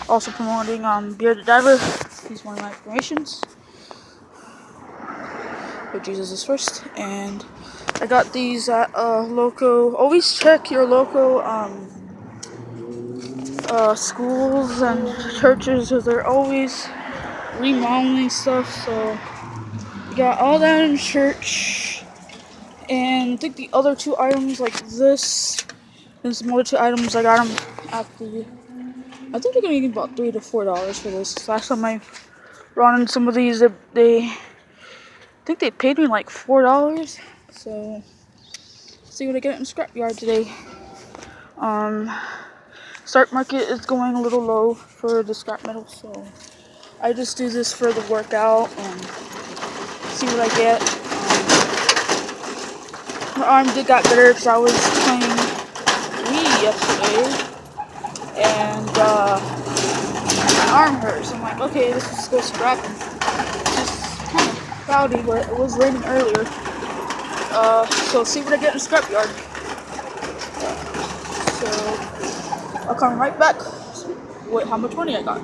Also promoting Bearded Diver. He's one of my promotions. But Jesus is first. And I got these at local. Always check your local schools and churches, because they're always remodeling stuff. So we got all that in church. And I think the other two items, like this and some other two items, I got them at the. I think they're gonna be about $3 to $4 for this. Last time I run in some of these, they I think they paid me like $4. So let's see what I get in the scrapyard today. Stock market is going a little low for the scrap metal, so I just do this for the workout and see what I get. My arm did got better because I was playing Wii yesterday, and my arm hurts. I'm like, okay, let's just go scrapping. It's just kind of cloudy, but it was raining earlier. So see what I get in the scrapyard. So I'll come right back with how much money I got.